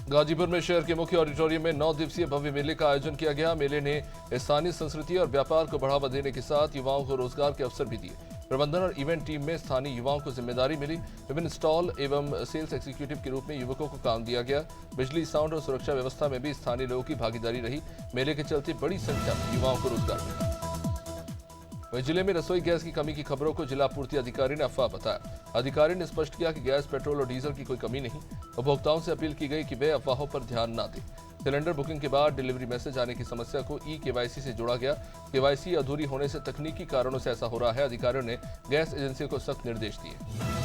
गाजीपुर में शहर के मुख्य ऑडिटोरियम में 9 दिवसीय भव्य मेले का आयोजन किया गया। मेले ने स्थानीय संस्कृति और व्यापार को बढ़ावा देने के साथ युवाओं को रोजगार के अवसर भी दिए। प्रबंधन और इवेंट टीम में स्थानीय युवाओं को जिम्मेदारी मिली। विभिन्न स्टॉल एवं सेल्स एग्जीक्यूटिव के रूप में युवकों को काम दिया गया। बिजली, साउंड और सुरक्षा व्यवस्था में भी स्थानीय लोगों की भागीदारी रही। मेले के चलते बड़ी संख्या में युवाओं को रोजगार मिला। वहीं जिले में रसोई गैस की कमी की खबरों को जिला आपूर्ति अधिकारी ने अफवाह बताया। अधिकारी ने स्पष्ट किया कि गैस, पेट्रोल और डीजल की कोई कमी नहीं। उपभोक्ताओं से अपील की गई कि वे अफवाहों पर ध्यान न दें। सिलेंडर बुकिंग के बाद डिलीवरी मैसेज आने की समस्या को ई-केवाईसी से जोड़ा गया। केवाईसी अधूरी होने से तकनीकी कारणों से ऐसा हो रहा है। अधिकारियों ने गैस एजेंसियों को सख्त निर्देश दिए।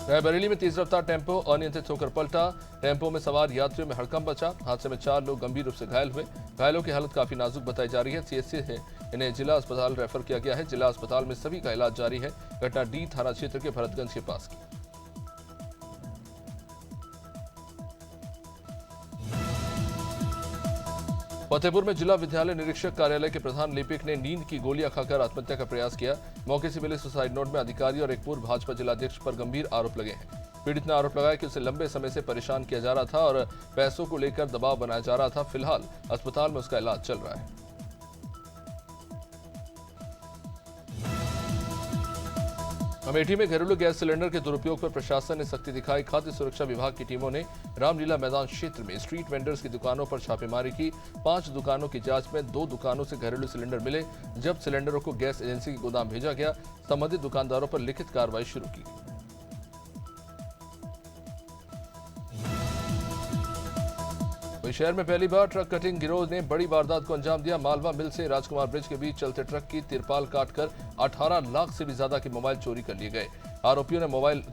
रायबरेली में तेज रफ्तार टेम्पो अनियंत्रित होकर पलटा। टेम्पो में सवार यात्रियों में हड़कंप मचा। हादसे में 4 लोग गंभीर रूप से घायल हुए। घायलों की हालत काफी नाजुक बताई जा रही है। सीएचसी से इन्हें जिला अस्पताल रेफर किया गया है। जिला अस्पताल में सभी का इलाज जारी है। घटना डी थाना क्षेत्र के भरतगंज के पास की। फतेहपुर में जिला विद्यालय निरीक्षक कार्यालय के प्रधान लिपिक ने नींद की गोलियां खाकर आत्महत्या का प्रयास किया। मौके से मिले सुसाइड नोट में अधिकारी और एक पूर्व भाजपा जिलाध्यक्ष पर गंभीर आरोप लगे हैं। पीड़ित ने आरोप लगाया कि उसे लंबे समय से परेशान किया जा रहा था और पैसों को लेकर दबाव बनाया जा रहा था। फिलहाल अस्पताल में उसका इलाज चल रहा है। अमेठी में घरेलू गैस सिलेंडर के दुरुपयोग पर प्रशासन ने सख्ती दिखाई। खाद्य सुरक्षा विभाग की टीमों ने रामलीला मैदान क्षेत्र में स्ट्रीट वेंडर्स की दुकानों पर छापेमारी की। 5 दुकानों की जांच में 2 दुकानों से घरेलू सिलेंडर मिले। जब सिलेंडरों को गैस एजेंसी के गोदाम भेजा गया, संबंधित दुकानदारों पर लिखित कार्रवाई शुरू की गई। शहर में पहली बार ट्रक कटिंग गिरोह ने बड़ी वारदात को अंजाम दिया। मालवा मिल से राजकुमार ब्रिज के बीच चलते ट्रक की तिरपाल काटकर 18 लाख से भी ज्यादा के मोबाइल चोरी कर लिए गए। आरोपियों ने मोबाइल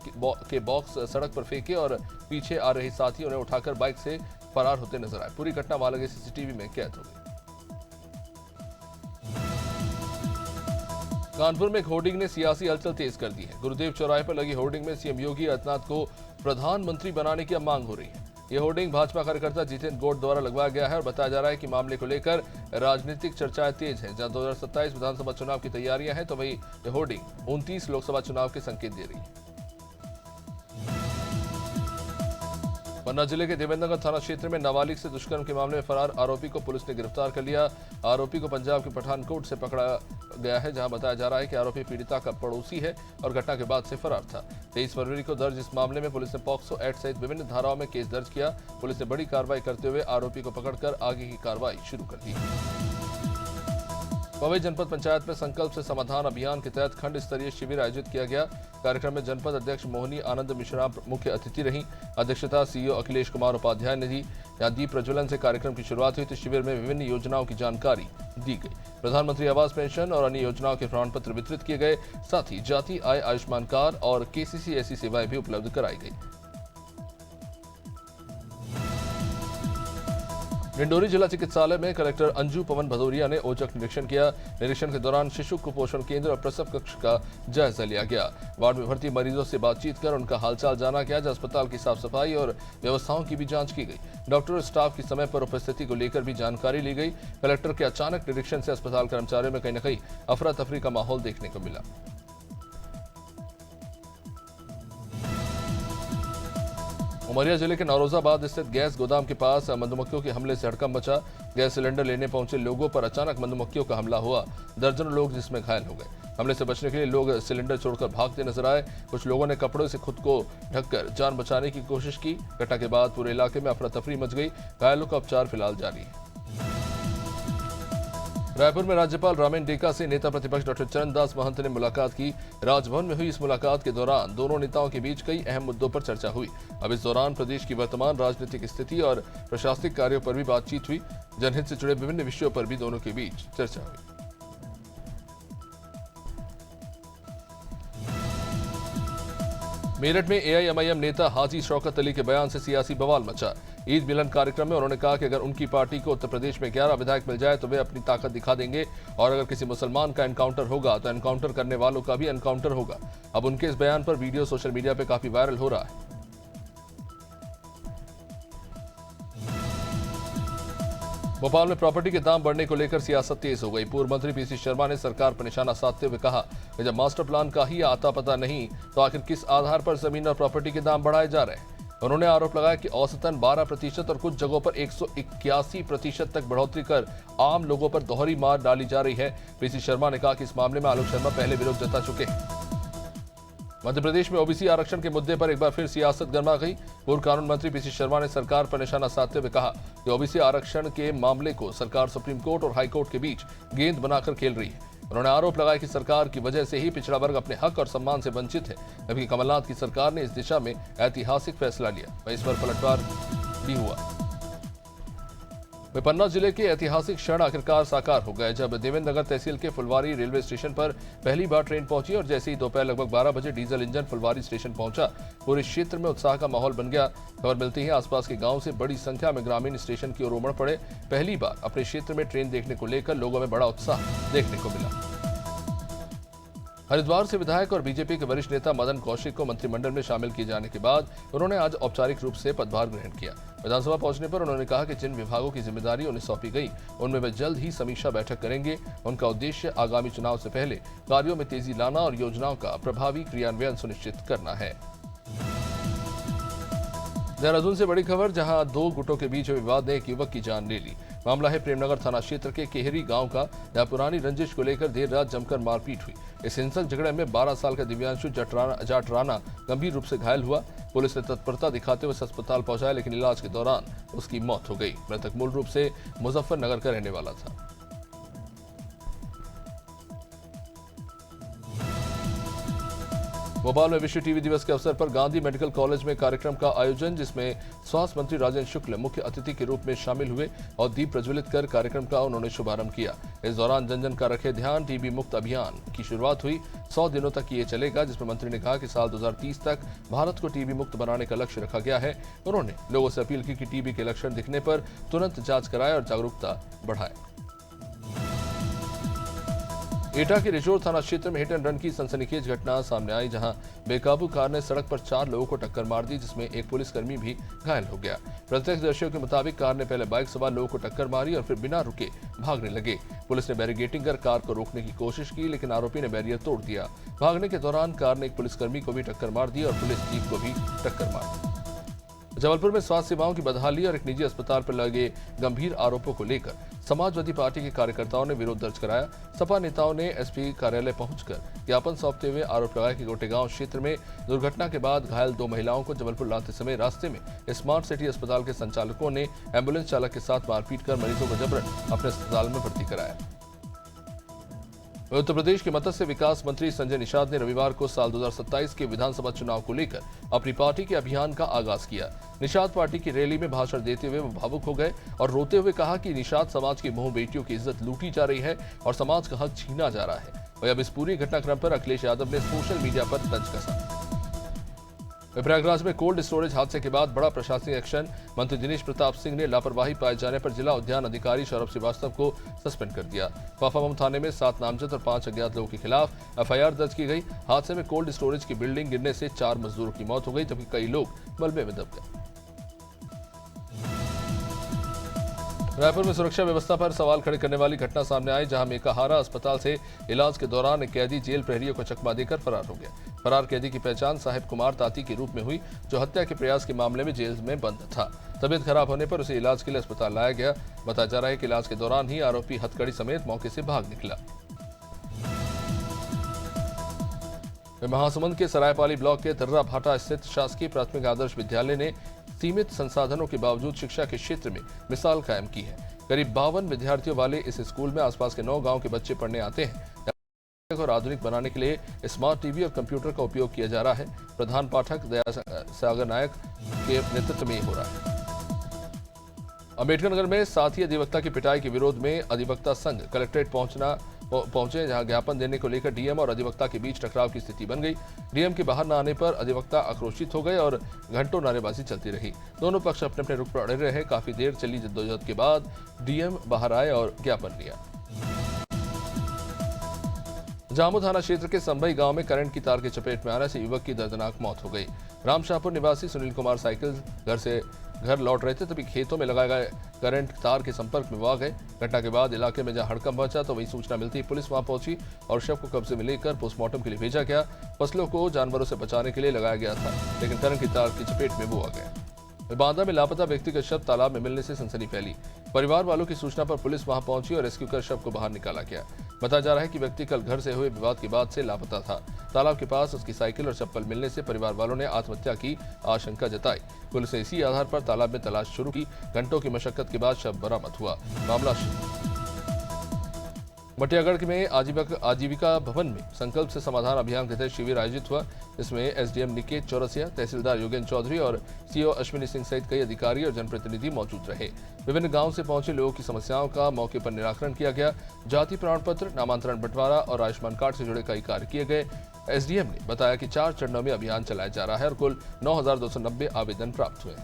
के बॉक्स सड़क पर फेंके और पीछे आ रहे साथियों ने उठाकर बाइक से फरार होते नजर आए। पूरी घटना वहां लगे सीसीटीवी में कैद हो गई। कानपुर में एक होर्डिंग ने सियासी हलचल तेज कर दी है। गुरुदेव चौराहे पर लगी होर्डिंग में सीएम योगी आदित्यनाथ को प्रधानमंत्री बनाने की अब मांग हो रही है। यह होर्डिंग भाजपा कार्यकर्ता जितेंद्र गौड़ द्वारा लगवाया गया है और बताया जा रहा है कि मामले को लेकर राजनीतिक चर्चाएं तेज हैं। जहां 2027 विधानसभा चुनाव की तैयारियां हैं, तो वही यह होर्डिंग 29 लोकसभा चुनाव के संकेत दे रही है। पन्ना जिले के देवेंद्रनगर थाना क्षेत्र में नाबालिग से दुष्कर्म के मामले में फरार आरोपी को पुलिस ने गिरफ्तार कर लिया। आरोपी को पंजाब के पठानकोट से पकड़ा गया है, जहां बताया जा रहा है कि आरोपी पीड़िता का पड़ोसी है और घटना के बाद से फरार था। 23 फरवरी को दर्ज इस मामले में पुलिस ने पॉक्सो एक्ट सहित विभिन्न धाराओं में केस दर्ज किया। पुलिस ने बड़ी कार्रवाई करते हुए आरोपी को पकड़कर आगे की कार्रवाई शुरू कर दी। पवई जनपद पंचायत में संकल्प से समाधान अभियान के तहत खंड स्तरीय शिविर आयोजित किया गया। कार्यक्रम में जनपद अध्यक्ष मोहिनी आनंद मिश्रा मुख्य अतिथि रहीं। अध्यक्षता सीईओ अखिलेश कुमार उपाध्याय ने दी। यहां दीप प्रज्वलन से कार्यक्रम की शुरुआत हुई तो शिविर में विभिन्न योजनाओं की जानकारी दी गई। प्रधानमंत्री आवास पेंशन और अन्य योजनाओं के प्रमाण पत्र वितरित किए गए। साथ ही जाति आय आयुष्मान कार्ड और केसीसी ऐसी सेवाएं भी उपलब्ध कराई गई। डिंडोरी जिला चिकित्सालय में कलेक्टर अंजू पवन भदौरिया ने औचक निरीक्षण किया। निरीक्षण के दौरान शिशु कुपोषण केंद्र और प्रसव कक्ष का जायजा लिया गया। वार्ड में भर्ती मरीजों से बातचीत कर उनका हालचाल जाना गया। जहां अस्पताल की साफ सफाई और व्यवस्थाओं की भी जांच की गई। डॉक्टर और स्टाफ की समय पर उपस्थिति को लेकर भी जानकारी ली गई। कलेक्टर के अचानक निरीक्षण से अस्पताल कर्मचारियों में कहीं न कहीं अफरा तफरी का माहौल देखने को मिला। उमरिया जिले के नौरोजाबाद स्थित गैस गोदाम के पास मधुमक्खियों के हमले से हड़कंप मचा। गैस सिलेंडर लेने पहुंचे लोगों पर अचानक मधुमक्खियों का हमला हुआ। दर्जनों लोग जिसमें घायल हो गए। हमले से बचने के लिए लोग सिलेंडर छोड़कर भागते नजर आए। कुछ लोगों ने कपड़ों से खुद को ढककर जान बचाने की कोशिश की। घटना के बाद पूरे इलाके में अफरा तफरी मच गई। घायलों का उपचार फिलहाल जारी है। रायपुर में राज्यपाल रामेन डेका से नेता प्रतिपक्ष डॉक्टर चरणदास महंत ने मुलाकात की। राजभवन में हुई इस मुलाकात के दौरान दोनों नेताओं के बीच कई अहम मुद्दों पर चर्चा हुई। अब इस दौरान प्रदेश की वर्तमान राजनीतिक स्थिति और प्रशासनिक कार्यों पर भी बातचीत हुई। जनहित से जुड़े विभिन्न विषयों पर भी दोनों के बीच चर्चा हुई। मेरठ में एआईएमआईएम नेता हाजी शौकत अली के बयान से सियासी बवाल मचा। ईद मिलन कार्यक्रम में उन्होंने कहा कि अगर उनकी पार्टी को उत्तर प्रदेश में 11 विधायक मिल जाए तो वे अपनी ताकत दिखा देंगे और अगर किसी मुसलमान का एनकाउंटर होगा तो एनकाउंटर करने वालों का भी एनकाउंटर होगा। अब उनके इस बयान पर वीडियो सोशल मीडिया पर काफी वायरल हो रहा है। भोपाल में प्रॉपर्टी के दाम बढ़ने को लेकर सियासत तेज हो गई। पूर्व मंत्री पीसी शर्मा ने सरकार पर निशाना साधते हुए कहा कि जब मास्टर प्लान का ही आता पता नहीं तो आखिर किस आधार पर जमीन और प्रॉपर्टी के दाम बढ़ाए जा रहे हैं। उन्होंने आरोप लगाया कि औसतन 12% और कुछ जगहों पर 181% तक बढ़ोतरी कर आम लोगों पर दोहरी मार डाली जा रही है। पीसी शर्मा ने कहा कि इस मामले में आलोक शर्मा पहले विरोध जता चुके हैं। मध्य प्रदेश में ओबीसी आरक्षण के मुद्दे पर एक बार फिर सियासत गर्मा गई। पूर्व कानून मंत्री पीसी शर्मा ने सरकार पर निशाना साधते हुए कहा कि ओबीसी आरक्षण के मामले को सरकार सुप्रीम कोर्ट और हाई कोर्ट के बीच गेंद बनाकर खेल रही है। उन्होंने आरोप लगाया कि सरकार की वजह से ही पिछड़ा वर्ग अपने हक और सम्मान से वंचित है, जबकि कमलनाथ की सरकार ने इस दिशा में ऐतिहासिक फैसला लिया। वहीं इस पर पलटवार भी हुआ। पन्ना जिले के ऐतिहासिक क्षण आखिरकार साकार हो गए जब देवेंद्र नगर तहसील के फुलवारी रेलवे स्टेशन पर पहली बार ट्रेन पहुंची और जैसे ही दोपहर लगभग 12 बजे डीजल इंजन फुलवारी स्टेशन पहुंचा, पूरे क्षेत्र में उत्साह का माहौल बन गया। खबर मिलती है आसपास के गांव से बड़ी संख्या में ग्रामीण स्टेशन की ओर उमड़ पड़े। पहली बार अपने क्षेत्र में ट्रेन देखने को लेकर लोगों में बड़ा उत्साह देखने को मिला। हरिद्वार से विधायक और बीजेपी के वरिष्ठ नेता मदन कौशिक को मंत्रिमंडल में शामिल किए जाने के बाद उन्होंने आज औपचारिक रूप से पदभार ग्रहण किया। विधानसभा पहुंचने पर उन्होंने कहा कि जिन विभागों की जिम्मेदारी उन्हें सौंपी गई उनमें वे जल्द ही समीक्षा बैठक करेंगे। उनका उद्देश्य आगामी चुनाव से पहले कार्यों में तेजी लाना और योजनाओं का प्रभावी क्रियान्वयन सुनिश्चित करना है। देहरादून से बड़ी खबर, जहां दो गुटों के बीच विवाद ने एक युवक की जान ले ली। मामला है प्रेमनगर थाना क्षेत्र के केहरी गांव का, जहां पुरानी रंजिश को लेकर देर रात जमकर मारपीट हुई। इस हिंसक झगड़े में 12 साल का दिव्यांशु जाटराना गंभीर रूप से घायल हुआ। पुलिस ने तत्परता दिखाते हुए अस्पताल पहुंचाया, लेकिन इलाज के दौरान उसकी मौत हो गई। मृतक मूल रूप से मुजफ्फरनगर का रहने वाला था। भोपाल में विश्व टीबी दिवस के अवसर पर गांधी मेडिकल कॉलेज में कार्यक्रम का आयोजन, जिसमें स्वास्थ्य मंत्री राजेंद्र शुक्ल मुख्य अतिथि के रूप में शामिल हुए और दीप प्रज्वलित कर कार्यक्रम का उन्होंने शुभारंभ किया। इस दौरान जन जन का रखे ध्यान टीबी मुक्त अभियान की शुरुआत हुई। 100 दिनों तक ये चलेगा, जिसमें मंत्री ने कहा कि साल 2030 तक भारत को टीबी मुक्त बनाने का लक्ष्य रखा गया है। उन्होंने लोगों से अपील की कि टीबी के लक्षण दिखने पर तुरंत जांच कराएं और जागरूकता बढ़ाएं। एटा के रिजोर थाना क्षेत्र में हिट एंड रन की सनसनीखेज घटना सामने आई, जहां बेकाबू कार ने सड़क पर 4 लोगों को टक्कर मार दी, जिसमें एक पुलिसकर्मी भी घायल हो गया। प्रत्यक्षदर्शियों के मुताबिक कार ने पहले बाइक सवार लोगों को टक्कर मारी और फिर बिना रुके भागने लगे। पुलिस ने बैरिगेटिंग कर कार को रोकने की कोशिश की, लेकिन आरोपी ने बैरियर तोड़ दिया। भागने के दौरान कार ने एक पुलिसकर्मी को भी टक्कर मार दी और पुलिस जीप को भी टक्कर मार दी। जबलपुर में स्वास्थ्य सेवाओं की बदहाली और एक निजी अस्पताल पर लगे गंभीर आरोपों को लेकर समाजवादी पार्टी के कार्यकर्ताओं ने विरोध दर्ज कराया। सपा नेताओं ने एसपी कार्यालय पहुंचकर ज्ञापन सौंपते हुए आरोप लगाया कि गोटेगांव क्षेत्र में दुर्घटना के बाद घायल 2 महिलाओं को जबलपुर लाते समय रास्ते में स्मार्ट सिटी अस्पताल के संचालकों ने एम्बुलेंस चालक के साथ मारपीट कर मरीजों को जबरन अपने अस्पताल में भर्ती कराया। उत्तर प्रदेश के मत्स्य विकास मंत्री संजय निषाद ने रविवार को साल 2027 के विधानसभा चुनाव को लेकर अपनी पार्टी के अभियान का आगाज किया। निषाद पार्टी की रैली में भाषण देते हुए वो भावुक हो गए और रोते हुए कहा कि निषाद समाज की बहु बेटियों की इज्जत लूटी जा रही है और समाज का हक छीना जा रहा है। वहीं अब इस पूरी घटनाक्रम पर अखिलेश यादव ने सोशल मीडिया पर तंज कसा। प्रयागराज में कोल्ड स्टोरेज हादसे के बाद बड़ा प्रशासनिक एक्शन, मंत्री दिनेश प्रताप सिंह ने लापरवाही पाए जाने पर जिला उद्यान अधिकारी सौरभ श्रीवास्तव को सस्पेंड कर दिया। फाफाबम थाने में 7 नामजद और 5 अज्ञात लोगों के खिलाफ एफआईआर दर्ज की गई। हादसे में कोल्ड स्टोरेज की बिल्डिंग गिरने से 4 मजदूरों की मौत हो गई, जबकि कई लोग मलबे में दब गए। रायपुर में सुरक्षा व्यवस्था पर सवाल खड़े करने वाली घटना सामने आई, जहां मेकाहारा अस्पताल से इलाज के दौरान एक कैदी जेल प्रहरियों को चकमा देकर फरार हो गया। फरार कैदी की पहचान साहिब कुमार ताती के रूप में हुई, जो हत्या के प्रयास के मामले में जेल में बंद था। तबीयत खराब होने पर उसे इलाज के लिए अस्पताल लाया गया। बताया जा रहा है कि इलाज के दौरान ही आरोपी हथकड़ी समेत मौके से भाग निकला। महासमुंद के सरायपाली ब्लॉक के दर्रा भाटा स्थित शासकीय प्राथमिक आदर्श विद्यालय ने सीमित संसाधनों के बावजूद शिक्षा के क्षेत्र में मिसाल कायम की है। करीब 52 विद्यार्थियों वाले इस स्कूल में आसपास के 9 गांव के बच्चे पढ़ने आते हैं और आधुनिक बनाने के लिए स्मार्ट टीवी और कंप्यूटर का उपयोग किया जा रहा है। प्रधान पाठक दया सागर नायक के नेतृत्व में हो रहा है। अम्बेडकर नगर में साथी अधिवक्ता की पिटाई के विरोध में अधिवक्ता संघ कलेक्ट्रेट पहुंचे, जहां ज्ञापन देने को लेकर डीएम और अधिवक्ता के बीच टकराव की स्थिति बन गई। डीएम के बाहर न आने पर अधिवक्ता आक्रोशित हो गए और घंटों नारेबाजी चलती रही। दोनों पक्ष अपने अपने रुख पर अड़े रहे। काफी देर चली जद्दोजहद के बाद डीएम बाहर आए और ज्ञापन लिया। जामू थाना क्षेत्र के संभई गांव में करंट की तार के चपेट में आने से युवक की दर्दनाक मौत हो गई। रामशाहपुर निवासी सुनील कुमार साइकिल घर से घर लौट रहे थे तभी खेतों में लगाए गए करंट तार के संपर्क में वो आ गए। घटना के बाद इलाके में जहां हड़कंप मचा तो वही सूचना मिलती पुलिस वहां पहुंची और शव को कब्जे में लेकर पोस्टमार्टम के लिए भेजा गया। फसलों को जानवरों से बचाने के लिए लगाया गया था, लेकिन करंट की तार की चपेट में वो आ गए। बांदा में लापता व्यक्ति का शव तालाब में मिलने से सनसनी फैली। परिवार वालों की सूचना पर पुलिस वहां पहुंची और रेस्क्यू कर शव को बाहर निकाला गया। बताया जा रहा है कि व्यक्ति कल घर से हुए विवाद के बाद से लापता था। तालाब के पास उसकी साइकिल और चप्पल मिलने से परिवार वालों ने आत्महत्या की आशंका जताई। पुलिस ने इसी आधार पर तालाब में तलाश शुरू की। घंटों की मशक्कत के बाद शव बरामद हुआ। मामला मटियागढ़ में आजीविका भवन में संकल्प से समाधान अभियान के तहत शिविर आयोजित हुआ। इसमें एसडीएम निकेत चौरसिया, तहसीलदार योगेंद्र चौधरी और सीओ अश्विनी सिंह सहित कई अधिकारी और जनप्रतिनिधि मौजूद रहे। विभिन्न गांव से पहुंचे लोगों की समस्याओं का मौके पर निराकरण किया गया। जाति प्रमाण पत्र, नामांतरण बंटवारा और आयुष्मान कार्ड से जुड़े कई कार्य किए गए। एसडीएम ने बताया कि 4 चरणों में अभियान चलाया जा रहा है और कुल 9,290 आवेदन प्राप्त हुए।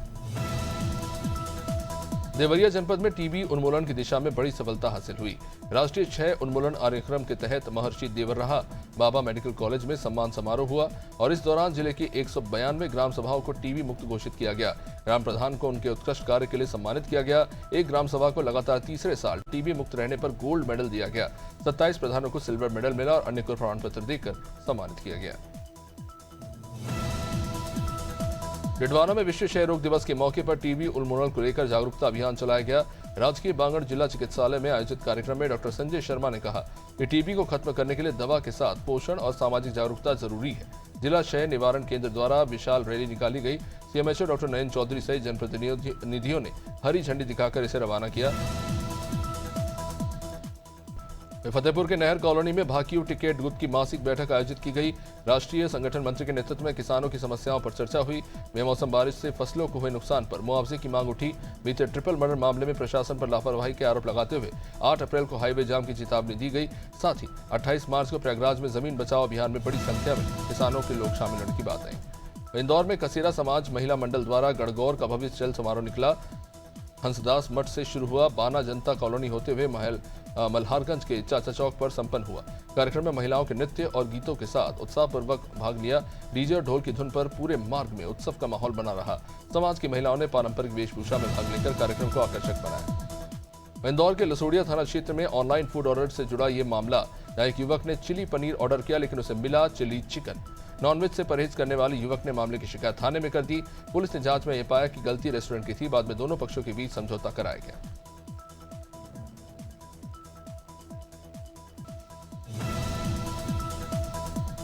देवरिया जनपद में टीबी उन्मूलन की दिशा में बड़ी सफलता हासिल हुई। राष्ट्रीय क्षय उन्मूलन कार्यक्रम के तहत महर्षि देवरहा बाबा मेडिकल कॉलेज में सम्मान समारोह हुआ और इस दौरान जिले की 192 ग्राम सभाओं को टीबी मुक्त घोषित किया गया। ग्राम प्रधान को उनके उत्कृष्ट कार्य के लिए सम्मानित किया गया। एक ग्राम सभा को लगातार तीसरे साल टीबी मुक्त रहने पर गोल्ड मेडल दिया गया। 27 प्रधानों को सिल्वर मेडल मिला और अन्य को प्रमाण पत्र देकर सम्मानित किया गया। डिडवाना में विश्व क्षय रोग दिवस के मौके पर टीबी उन्मूलन को लेकर जागरूकता अभियान चलाया गया। राजकीय बांगड़ जिला चिकित्सालय में आयोजित कार्यक्रम में डॉक्टर संजय शर्मा ने कहा कि टीबी को खत्म करने के लिए दवा के साथ पोषण और सामाजिक जागरूकता जरूरी है। जिला क्षय निवारण केंद्र द्वारा विशाल रैली निकाली गई। सीएमएचओ डॉक्टर नयन चौधरी सहित जनप्रतिनिधियों ने हरी झंडी दिखाकर इसे रवाना किया। फतेहपुर के नहर कॉलोनी में भाकियू टिकट गुट की मासिक बैठक आयोजित की गई। राष्ट्रीय संगठन मंत्री के नेतृत्व में किसानों की समस्याओं पर चर्चा हुई। बेमौसम बारिश से फसलों को हुए नुकसान पर मुआवजे की मांग उठी। बीते ट्रिपल मर्डर मामले में प्रशासन पर लापरवाही के आरोप लगाते हुए 8 अप्रैल को हाईवे जाम की चेतावनी दी गई। साथ ही 28 मार्च को प्रयागराज में जमीन बचाओ अभियान में बड़ी संख्या में किसानों के लोग शामिल होने की बात आई। इंदौर में कसेरा समाज महिला मंडल द्वारा गणगौर का भव्य चल समारोह निकला। हंसदास मठ से शुरू हुआ, बाना जनता कॉलोनी होते हुए मल्हारगंज के चाचा चौक पर संपन्न हुआ। कार्यक्रम में महिलाओं के नृत्य और गीतों के साथ उत्साहपूर्वक भाग लिया। डीजे और ढोल की धुन पर पूरे मार्ग में उत्सव का माहौल बना रहा। समाज की महिलाओं ने पारंपरिक वेशभूषा में भाग लेकर कार्यक्रम को आकर्षक बनाया। इंदौर के लसोड़िया थाना क्षेत्र में ऑनलाइन फूड ऑर्डर से जुड़ा ये मामला, जहां एक युवक ने चिली पनीर ऑर्डर किया लेकिन उसे मिला चिली चिकन। नॉनवेज से परहेज करने वाले युवक ने मामले की शिकायत थाने में कर दी। पुलिस ने जांच में यह पाया कि गलती रेस्टोरेंट की थी। बाद में दोनों पक्षों के बीच समझौता कराया गया।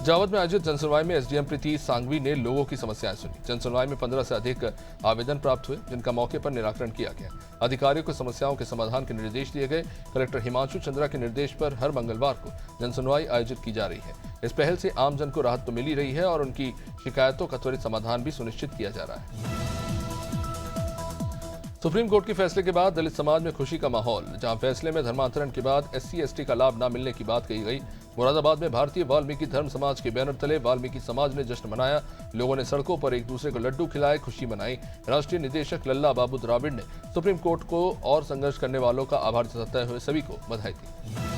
जावद में आयोजित जनसुनवाई में एसडीएम प्रीति सांघवी ने लोगों की समस्याएं सुनी। जनसुनवाई में 15 से अधिक आवेदन प्राप्त हुए, जिनका मौके पर निराकरण किया गया। अधिकारियों को समस्याओं के समाधान के निर्देश दिए गए। कलेक्टर हिमांशु चंद्रा के निर्देश पर हर मंगलवार को जनसुनवाई आयोजित की जा रही है। इस पहल से आमजन को राहत तो मिली रही है और उनकी शिकायतों का त्वरित समाधान भी सुनिश्चित किया जा रहा है। सुप्रीम कोर्ट के फैसले के बाद दलित समाज में खुशी का माहौल। जहां फैसले में धर्मांतरण के बाद SC/ST का लाभ न मिलने की बात कही गई। मुरादाबाद में भारतीय वाल्मीकि धर्म समाज के बैनर तले वाल्मीकि समाज ने जश्न मनाया। लोगों ने सड़कों पर एक दूसरे को लड्डू खिलाए, खुशी मनाई। राष्ट्रीय निदेशक लल्ला बाबू द्राविड़ ने सुप्रीम कोर्ट को और संघर्ष करने वालों का आभार जताते हुए सभी को बधाई दी।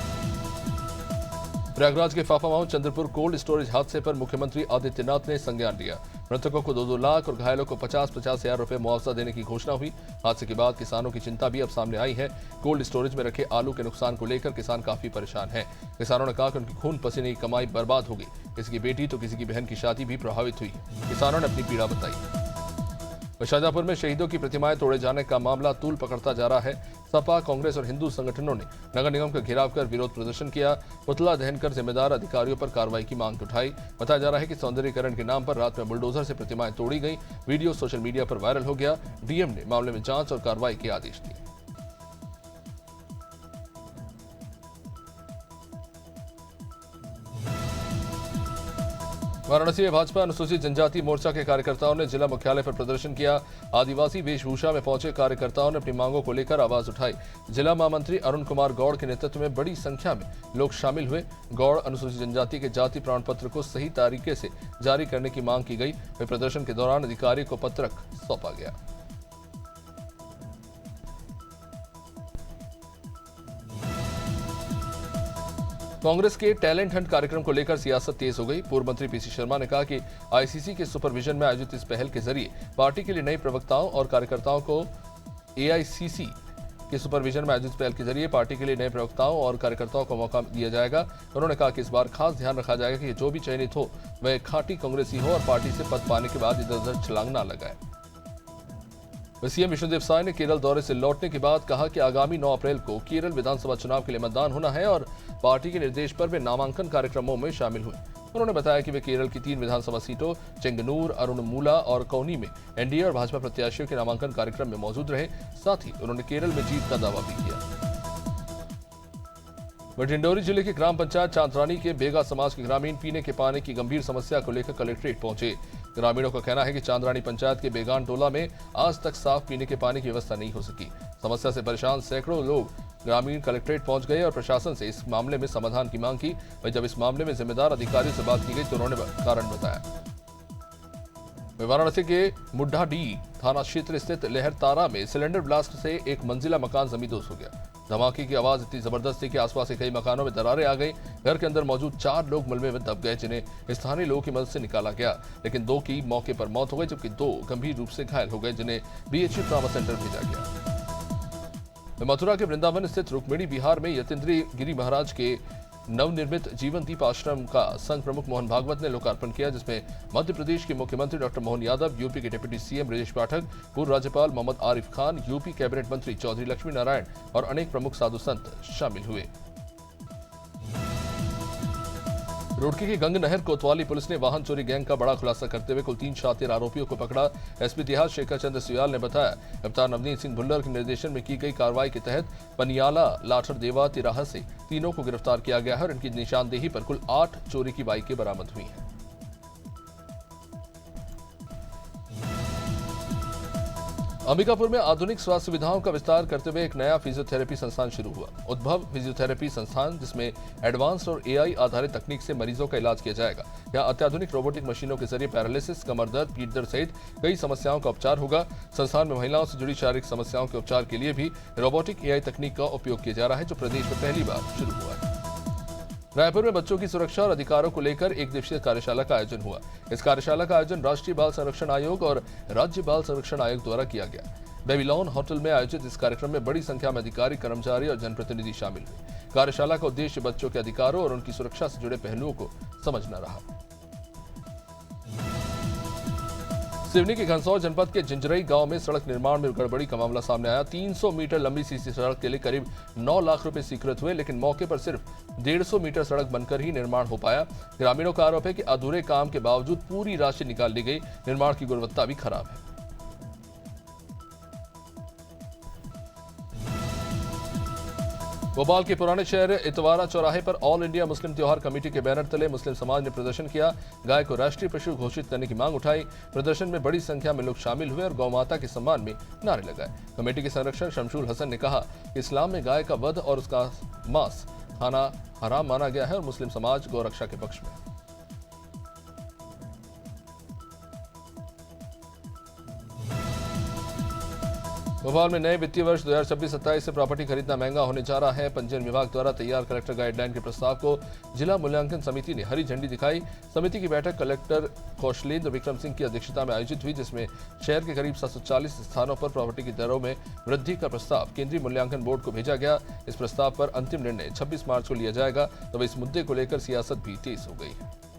प्रयागराज के फाफामाऊ चंद्रपुर कोल्ड स्टोरेज हादसे पर मुख्यमंत्री आदित्यनाथ ने संज्ञान लिया। मृतकों को 2-2 लाख और घायलों को 50-50 हजार रुपए मुआवजा देने की घोषणा हुई। हादसे के बाद किसानों की चिंता भी अब सामने आई है। कोल्ड स्टोरेज में रखे आलू के नुकसान को लेकर किसान काफी परेशान हैं। किसानों ने कहा कि उनकी खून पसीने की कमाई बर्बाद हो गई। किसी की बेटी तो किसी की बहन की शादी भी प्रभावित हुई। किसानों ने अपनी पीड़ा बताई। शाहजहांपुर में शहीदों की प्रतिमाएं तोड़े जाने का मामला तूल पकड़ता जा रहा है। सपा, कांग्रेस और हिंदू संगठनों ने नगर निगम का घेराव कर विरोध प्रदर्शन किया। पुतला दहन कर जिम्मेदार अधिकारियों पर कार्रवाई की मांग उठाई। बताया जा रहा है कि सौंदर्यीकरण के नाम पर रात में बुलडोजर से प्रतिमाएं तोड़ी गई। वीडियो सोशल मीडिया पर वायरल हो गया। डीएम ने मामले में जांच और कार्रवाई के आदेश दिए। वाराणसी में भाजपा अनुसूचित जनजाति मोर्चा के कार्यकर्ताओं ने जिला मुख्यालय पर प्रदर्शन किया। आदिवासी वेशभूषा में पहुंचे कार्यकर्ताओं ने अपनी मांगों को लेकर आवाज उठाई। जिला महामंत्री अरुण कुमार गौड़ के नेतृत्व में बड़ी संख्या में लोग शामिल हुए। गौड़ अनुसूचित जनजाति के जाति प्रमाण पत्र को सही तरीके से जारी करने की मांग की गई। वहीं प्रदर्शन के दौरान अधिकारी को पत्रक सौंपा गया। कांग्रेस के टैलेंट हंट कार्यक्रम को लेकर सियासत तेज हो गई। पूर्व मंत्री पीसी शर्मा ने कहा कि आईसीसी के सुपरविजन में आयोजित इस पहल के जरिए पार्टी के लिए नए प्रवक्ताओं और कार्यकर्ताओं को एआईसीसी के सुपरविजन में आयोजित पहल के जरिए पार्टी के लिए नए प्रवक्ताओं और कार्यकर्ताओं को मौका दिया जाएगा। उन्होंने कहा कि इस बार खास ध्यान रखा जाएगा कि जो भी चयनित हो वह खांटी कांग्रेसी हो और पार्टी से पद पाने के बाद इधर उधर छलांग न लगाए। सीएम विष्णुदेव साय ने केरल दौरे से लौटने के बाद कहा कि आगामी 9 अप्रैल को केरल विधानसभा चुनाव के लिए मतदान होना है और पार्टी के निर्देश पर वे नामांकन कार्यक्रमों में शामिल हुए। उन्होंने बताया कि वे केरल की 3 विधानसभा सीटों चेंगनूर, अरुणमूला और कौनी में एनडीए और भाजपा प्रत्याशियों के नामांकन कार्यक्रम में मौजूद रहे। साथ ही उन्होंने केरल में जीत का दावा भी किया। डिंडोरी जिले के ग्राम पंचायत चांदरानी के बेगा समाज के ग्रामीण पीने के पानी की गंभीर समस्या को लेकर कलेक्ट्रेट पहुंचे। ग्रामीणों का कहना है कि चांदरानी पंचायत के बेगान टोला में आज तक साफ पीने के पानी की व्यवस्था नहीं हो सकी। समस्या से परेशान सैकड़ों लोग ग्रामीण कलेक्ट्रेट पहुंच गए और प्रशासन से इस मामले में समाधान की मांग की। वहीं जब इस मामले में जिम्मेदार अधिकारियों से बात की गई तो उन्होंने कारण बताया। वाराणसी के मुड्ढाडीह थाना क्षेत्र स्थित लहरतारा में सिलेंडर ब्लास्ट से एक मंजिला मकान जमींदोज हो गया। धमाके की आवाज इतनी जबरदस्त थी कि आसपास के कई मकानों में दरारें आ गई। घर के अंदर मौजूद 4 लोग मलबे में दब गए, जिन्हें स्थानीय लोगों की मदद से निकाला गया, लेकिन 2 की मौके पर मौत हो गई जबकि 2 गंभीर रूप से घायल हो गए, जिन्हें बीएचयू ट्रॉमा सेंटर भेजा गया। मथुरा के वृंदावन स्थित रुक्मिणी विहार में यतीन्द्र गिरी महाराज के नवनिर्मित जीवन दीप आश्रम का संघ प्रमुख मोहन भागवत ने लोकार्पण किया, जिसमें मध्य प्रदेश के मुख्यमंत्री डॉक्टर मोहन यादव, यूपी के डिप्टी सीएम ब्रजेश पाठक, पूर्व राज्यपाल मोहम्मद आरिफ खान, यूपी कैबिनेट मंत्री चौधरी लक्ष्मी नारायण और अनेक प्रमुख साधु संत शामिल हुए। रुड़की की गंग नहर कोतवाली पुलिस ने वाहन चोरी गैंग का बड़ा खुलासा करते हुए कुल 3 शातिर आरोपियों को पकड़ा। एसपी इतिहास शेखर चंद्र सुयाल ने बताया, गिरफ्तार नवनीत सिंह भुल्लर के निर्देशन में की गई कार्रवाई के तहत पनियाला लाठर देवा तिराहा से तीनों को गिरफ्तार किया गया है और इनकी निशानदेही पर कुल 8 चोरी की बाइकें बरामद हुई हैं। अंबिकापुर में आधुनिक स्वास्थ्य सुविधाओं का विस्तार करते हुए एक नया फिजियोथेरेपी संस्थान शुरू हुआ। उद्भव फिजियोथेरेपी संस्थान, जिसमें एडवांस्ड और एआई आधारित तकनीक से मरीजों का इलाज किया जाएगा। यहाँ अत्याधुनिक रोबोटिक मशीनों के जरिए पैरालिसिस, कमर दर्द, पीठ दर्द सहित कई समस्याओं का उपचार होगा। संस्थान में महिलाओं से जुड़ी शारीरिक समस्याओं के उपचार के लिए भी रोबोटिक एआई तकनीक का उपयोग किया जा रहा है, जो प्रदेश में पहली बार शुरू हुआ है। रायपुर में बच्चों की सुरक्षा और अधिकारों को लेकर एक दिवसीय कार्यशाला का आयोजन हुआ। इस कार्यशाला का आयोजन राष्ट्रीय बाल संरक्षण आयोग और राज्य बाल संरक्षण आयोग द्वारा किया गया। बेबीलोन होटल में आयोजित इस कार्यक्रम में बड़ी संख्या में अधिकारी, कर्मचारी और जनप्रतिनिधि शामिल हुए। कार्यशाला का उद्देश्य बच्चों के अधिकारों और उनकी सुरक्षा से जुड़े पहलुओं को समझना रहा। सिवनी के घनसौर जनपद के जिंजरई गांव में सड़क निर्माण में गड़बड़ी का मामला सामने आया। 300 मीटर लंबी सीसी सड़क के लिए करीब 9 लाख रुपए स्वीकृत हुए, लेकिन मौके पर सिर्फ 150 मीटर सड़क बनकर ही निर्माण हो पाया। ग्रामीणों का आरोप है कि अधूरे काम के बावजूद पूरी राशि निकाल ली गई। निर्माण की गुणवत्ता भी खराब है। भोपाल के पुराने शहर इतवारा चौराहे पर ऑल इंडिया मुस्लिम त्योहार कमेटी के बैनर तले मुस्लिम समाज ने प्रदर्शन किया। गाय को राष्ट्रीय पशु घोषित करने की मांग उठाई। प्रदर्शन में बड़ी संख्या में लोग शामिल हुए और गौ माता के सम्मान में नारे लगाए। कमेटी के संरक्षक शमशुल हसन ने कहा कि इस्लाम में गाय का वध और उसका मांस खाना हराम माना गया है और मुस्लिम समाज गौ रक्षा के पक्ष में। भोपाल में नए वित्तीय वर्ष 2026-27 से प्रॉपर्टी खरीदना महंगा होने जा रहा है। पंजीयन विभाग द्वारा तैयार कलेक्टर गाइडलाइन के प्रस्ताव को जिला मूल्यांकन समिति ने हरी झंडी दिखाई। समिति की बैठक कलेक्टर कौशलेंद्र विक्रम सिंह की अध्यक्षता में आयोजित हुई, जिसमें शहर के करीब 740 स्थानों पर प्रॉपर्टी की दरों में वृद्धि का प्रस्ताव केंद्रीय मूल्यांकन बोर्ड को भेजा गया। इस प्रस्ताव पर अंतिम निर्णय 26 मार्च को लिया जाएगा। तब इस मुद्दे को लेकर सियासत भी तेज हो गई है।